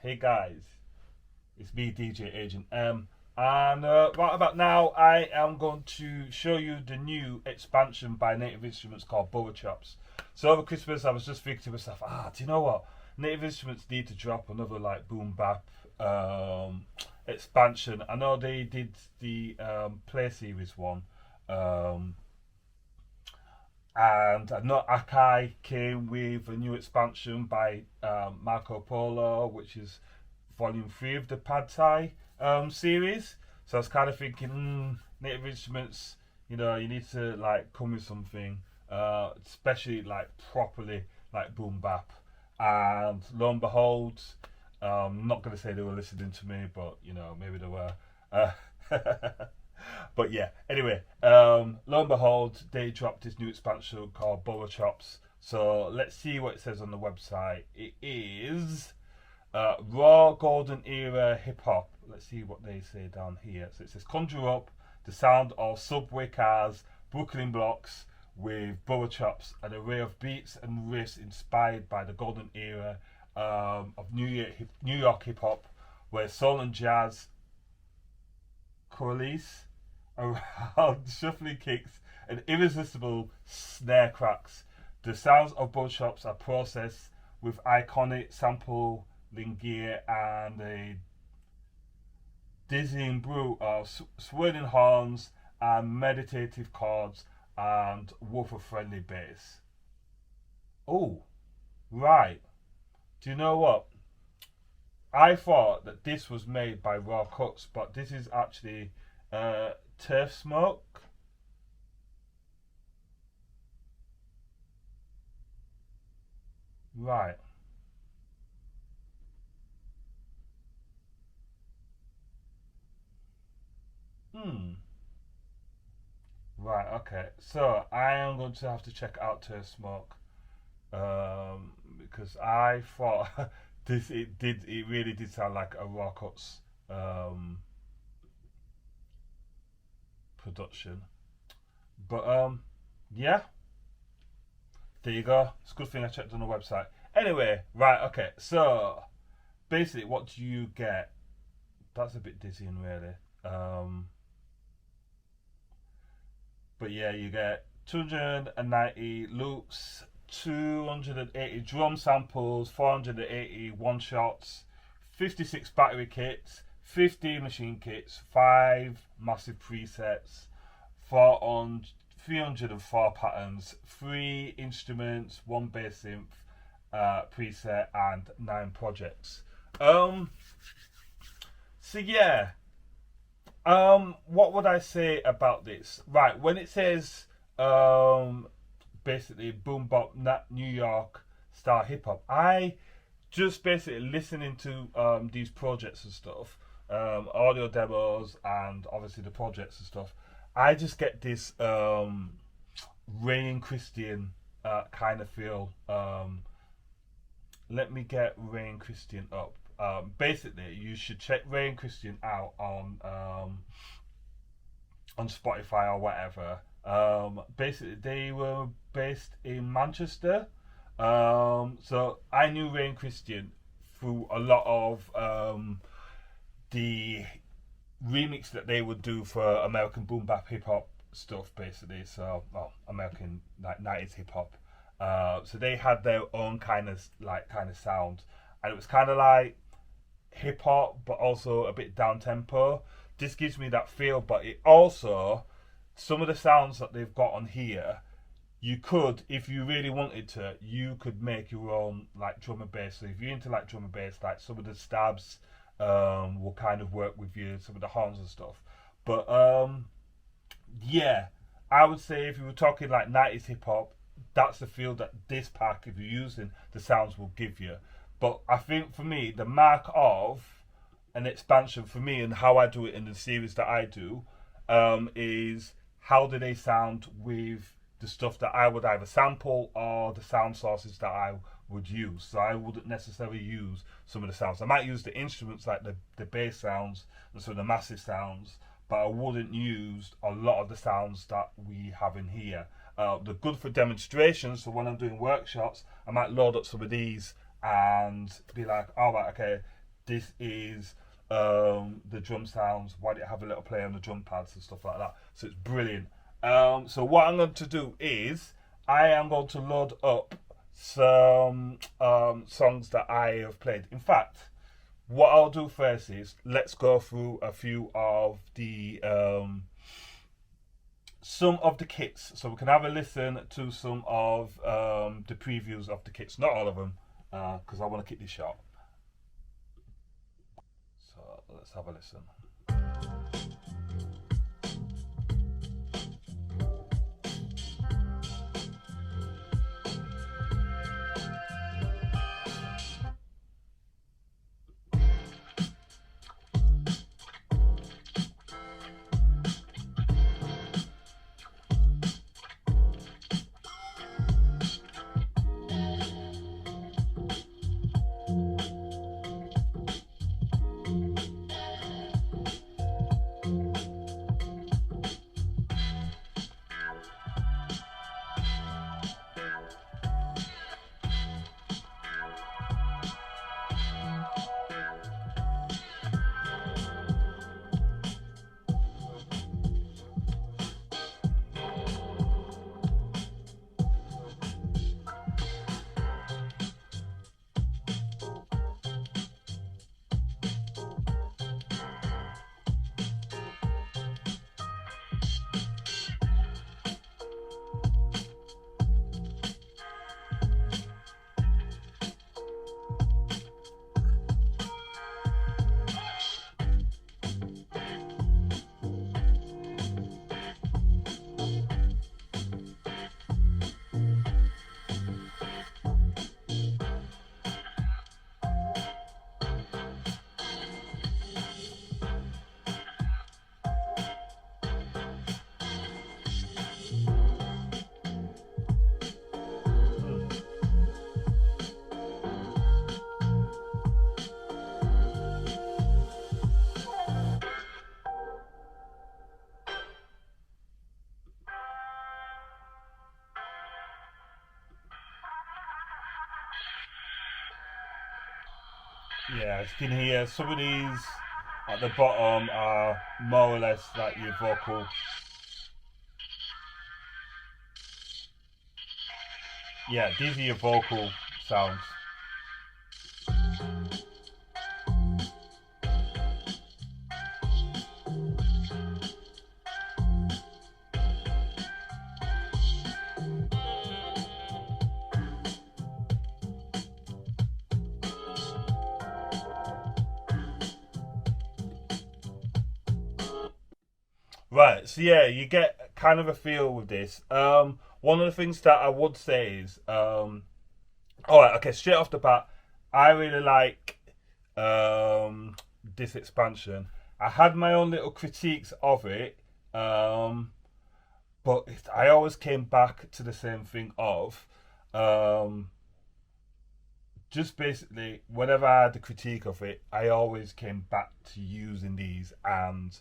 Hey guys, it's me, DJ Agent M, and right about now, I am going to show you the new expansion by Native Instruments called Borough. So over Christmas, I was just thinking to myself, do you know what? Native Instruments need to drop another like boom bap expansion. I know they did the Play Series one. Um, and I know Akai came with a new expansion by Marco Polo, which is volume 3 of the Pad Thai series. So I was kind of thinking, Native Instruments, you need to like come with something, especially like properly like boom bap. And lo and behold, not going to say they were listening to me, but maybe they were. Uh, But yeah, anyway, lo and behold, they dropped this new expansion called Borough. So let's see what it says on the website. It is raw golden era hip hop. Let's see what they say down here. So it says conjure up the sound of subway cars, Brooklyn blocks with Borough, an array of beats and riffs inspired by the golden era of New York hip hop, where soul and jazz coalesce around shuffling kicks and irresistible snare cracks. The sounds of both shops are processed with iconic sampling gear and a dizzying brew of swirling horns and meditative chords and woofer-friendly bass. Oh, right. Do you know what? I thought that this was made by Raw Cuts, but this is actually Turf Smoke. Right. Hmm. Right. Okay. So I am going to have to check out Turf Smoke, because I thought it really did sound like a Raw Cuts um, production. But yeah, there you go. It's a good thing I checked on the website. Anyway, right, okay. So basically, what do you get? That's a bit dizzying, really. Um, but yeah, you get 290 loops, 280 drum samples, 480 one shots, 56 battery kits, 15 machine kits, 5 massive presets, 304 patterns, 3 instruments, 1 bass synth preset, and 9 projects. Um, so yeah, what would I say about this? Right, when it says basically boom bop, New York style hip hop, I just basically listening to these projects and stuff, audio demos, and obviously the projects and stuff. I just get this Ray and Christian kind of feel. Let me get Ray and Christian up. Basically, you should check Ray and Christian out on Spotify or whatever. Basically, they were based in Manchester. So I knew Ray and Christian through a lot of the remix that they would do for American boom bap hip hop stuff, basically. So, well, American like 90s hip hop. So they had their own kind of sound, and it was kind of like hip hop, but also a bit down tempo. This gives me that feel, but it also some of the sounds that they've got on here. You could, if you really wanted to, you could make your own like drum and bass. So if you're into like drum and bass, like some of the stabs will kind of work with you, some of the horns and stuff. But yeah, I would say if you were talking like 90s hip hop, that's the feel that this pack, if you're using the sounds, will give you. But I think for me, the mark of an expansion for me and how I do it in the series that I do is how do they sound with the stuff that I would either sample or the sound sources that I would use. So I wouldn't necessarily use some of the sounds. I might use the instruments like the bass sounds and some of the massive sounds, but I wouldn't use a lot of the sounds that we have in here. They're good for demonstrations, so when I'm doing workshops, I might load up some of these and be like, all right, okay, this is the drum sounds. Why did it have a little play on the drum pads and stuff like that? So it's brilliant. So what I'm going to do is I am going to load up some songs that I have played. In fact, what I'll do first is let's go through a few of the some of the kits, so we can have a listen to some of the previews of the kits. Not all of them, because I want to keep this short. So let's have a listen. Yeah, as you can hear, some of these at the bottom are more or less like your vocal. Yeah, these are your vocal sounds. Right, so yeah, you get kind of a feel with this. One of the things that I would say is, all right, okay, straight off the bat, I really like this expansion. I had my own little critiques of it, but I always came back to the same thing of um, just basically whenever I had the critique of it, I always came back to using these, and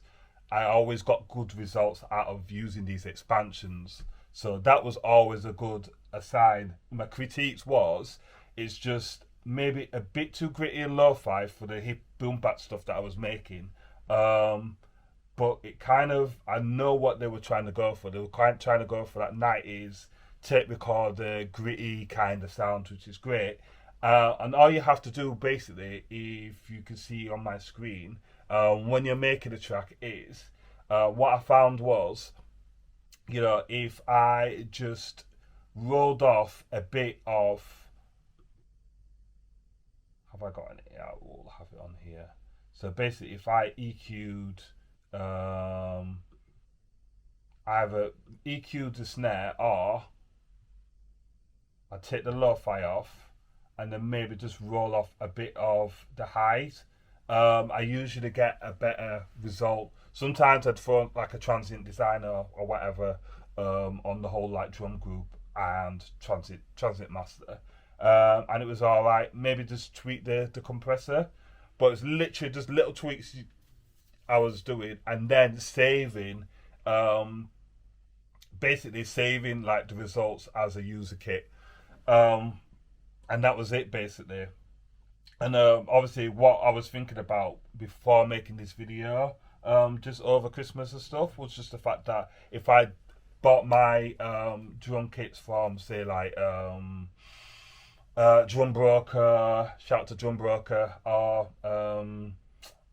I always got good results out of using these expansions. So that was always a good aside. My critiques was it's just maybe a bit too gritty and lo-fi for the hip boom bap stuff that I was making. Um, but it kind of, I know what they were trying to go for. They were kind of trying to go for that 90s tape recorder gritty kind of sound, which is great. And all you have to do basically, if you can see on my screen, when you're making a track is, what I found was, if I just rolled off a bit of, have I got it? Yeah, we'll have it on here. So basically, if I EQ'd, either EQ'd the snare, or I take the lo-fi off and then maybe just roll off a bit of the highs. I usually get a better result. Sometimes I'd throw like a transient designer or whatever on the whole like drum group and transit master, and it was all right. Maybe just tweak the compressor, but it's literally just little tweaks I was doing, and then saving, basically saving like the results as a user kit, and that was it basically. And obviously, what I was thinking about before making this video, just over Christmas and stuff, was just the fact that if I bought my drum kits from, say, like Drum Broker, shout out to Drum Broker, or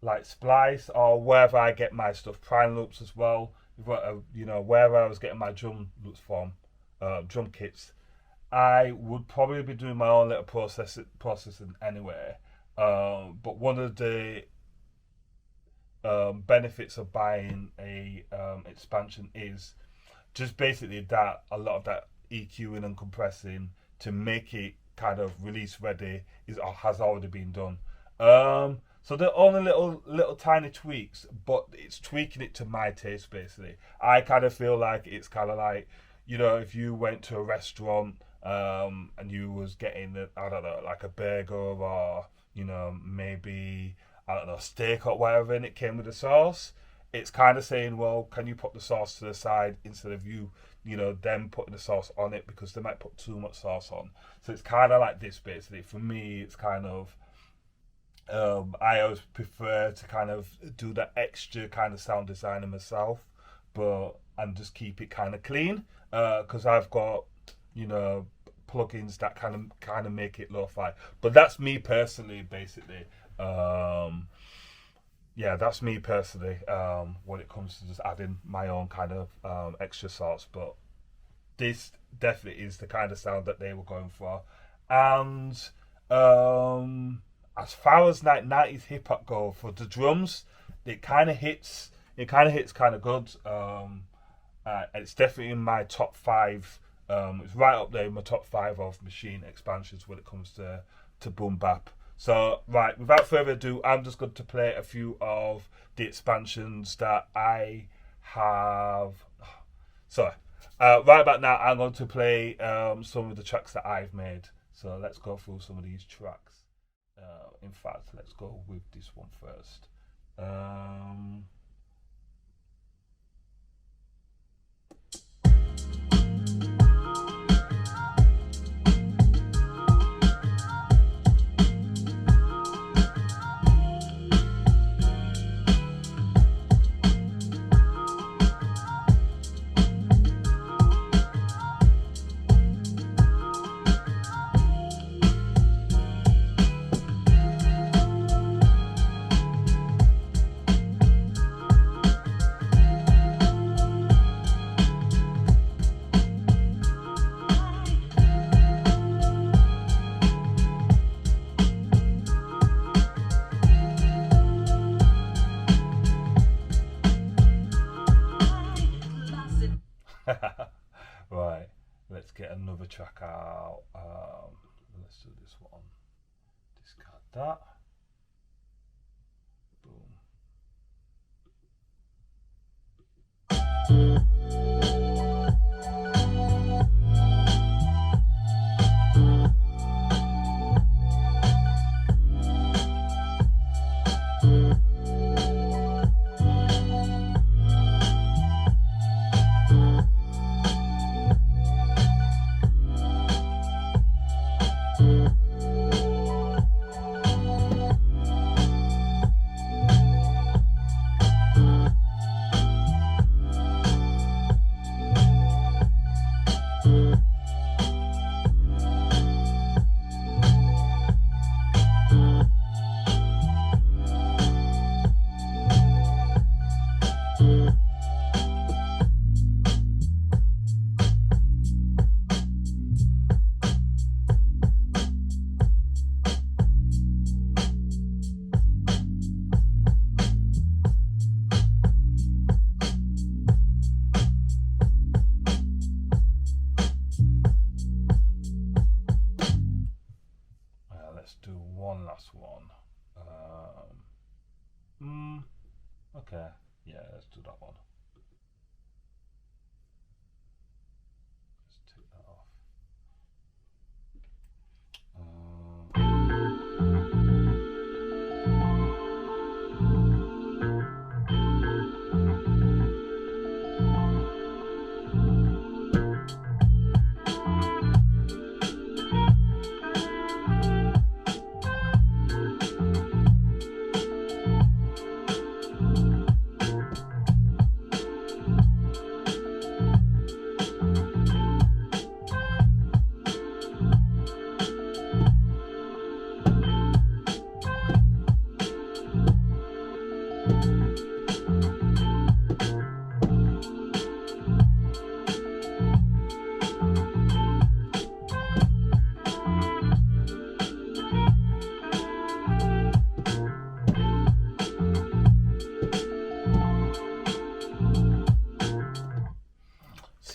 like Splice, or wherever I get my stuff, Prime Loops as well. You know, wherever I was getting my drum loops from, drum kits, I would probably be doing my own little processing anyway. But one of the benefits of buying a expansion is just basically that a lot of that EQing and compressing to make it kind of release ready has already been done. So they're only little tiny tweaks, but it's tweaking it to my taste basically. I kind of feel like it's kind of like, you know, if you went to a restaurant and you was getting I don't know, like a burger, or you know, maybe I don't know, steak or whatever, and it came with a sauce. It's kind of saying, well, can you put the sauce to the side instead of you know, them putting the sauce on it, because they might put too much sauce on. So it's kind of like this basically. For me, it's kind of I always prefer to kind of do that extra kind of sound design myself, and just keep it kind of clean, because I've got, you know, plugins that kind of make it lo-fi. But that's me personally, basically. Yeah, that's me personally. When it comes to just adding my own kind of extra sauce, but this definitely is the kind of sound that they were going for. And as far as 90s hip hop go, for the drums, it kind of hits kind of good. It's definitely in my top 5. It's right up there in my top 5 of Maschine expansions when it comes to boom bap. So, right, without further ado, I'm just going to play a few of the expansions that I have. So, right about now, I'm going to play some of the tracks that I've made. So, let's go through some of these tracks. In fact, let's go with this one first. Right, let's get another track out. Let's do this one. Discard that. Boom.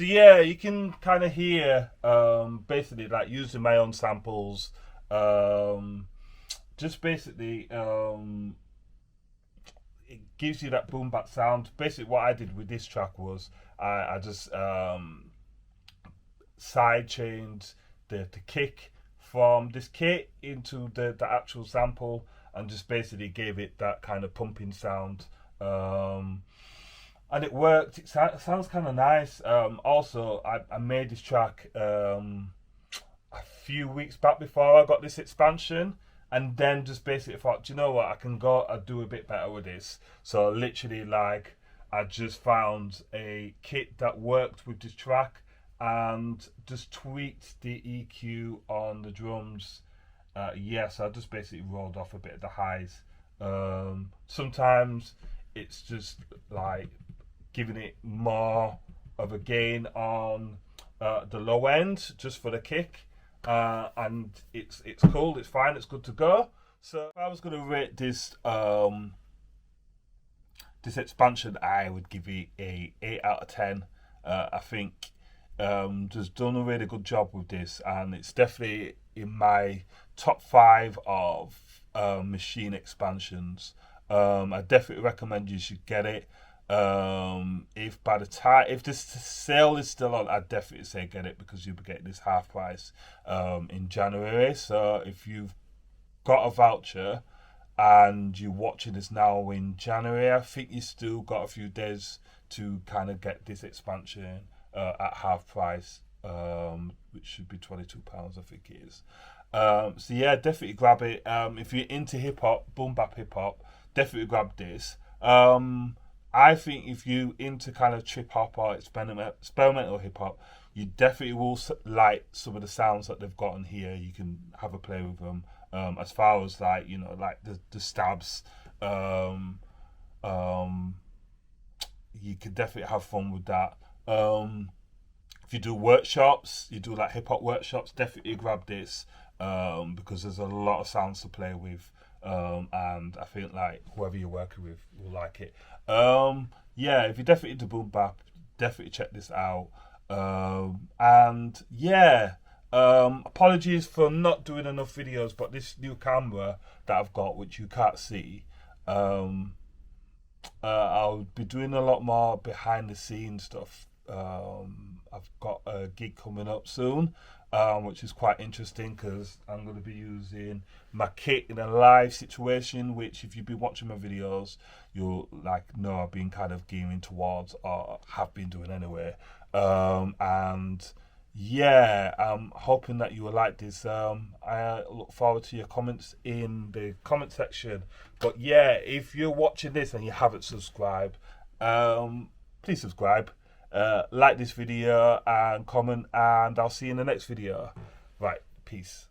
So yeah, you can kind of hear basically like using my own samples, just basically it gives you that boom bap sound. Basically, what I did with this track was I just side chained the kick from this kit into the actual sample, and just basically gave it that kind of pumping sound. And it worked. It sounds kind of nice. Also, I made this track a few weeks back before I got this expansion, and then just basically thought, you know what, I can go and do a bit better with this. So literally, like, I just found a kit that worked with this track and just tweaked the EQ on the drums. Yes, I just basically rolled off a bit of the highs. Sometimes it's just like giving it more of a gain on the low end just for the kick, and it's cool, it's fine, it's good to go. So if I was going to rate this this expansion, I would give it a 8 out of 10. I think just done a really good job with this, and it's definitely in my top 5 of Maschine expansions. I definitely recommend you should get it. If by the time, if this sale is still on, I'd definitely say get it, because you'll be getting this half price in January. So if you've got a voucher and you're watching this now in January, I think you still got a few days to kind of get this expansion at half price, which should be £22, I think it is. So yeah, definitely grab it. If you're into hip hop, boom bap hip hop, definitely grab this. I think if you into kind of trip hop or experimental hip hop, you definitely will like some of the sounds that they've got in here. You can have a play with them. As far as like, you know, like the stabs, you can definitely have fun with that. If you do workshops, you do like hip hop workshops, definitely grab this, because there's a lot of sounds to play with. And I think like whoever you're working with will like it. Yeah, if you're definitely into boom bap, definitely check this out. And yeah, apologies for not doing enough videos, but this new camera that I've got, which you can't see, I'll be doing a lot more behind the scenes stuff. I've got a gig coming up soon, which is quite interesting, because I'm going to be using my kit in a live situation, which if you've been watching my videos, you'll like know I've been kind of gearing towards, or have been doing anyway. And yeah, I'm hoping that you will like this. I look forward to your comments in the comment section. But yeah, if you're watching this and you haven't subscribed, please subscribe. Like this video and comment, and I'll see you in the next video. Right, peace.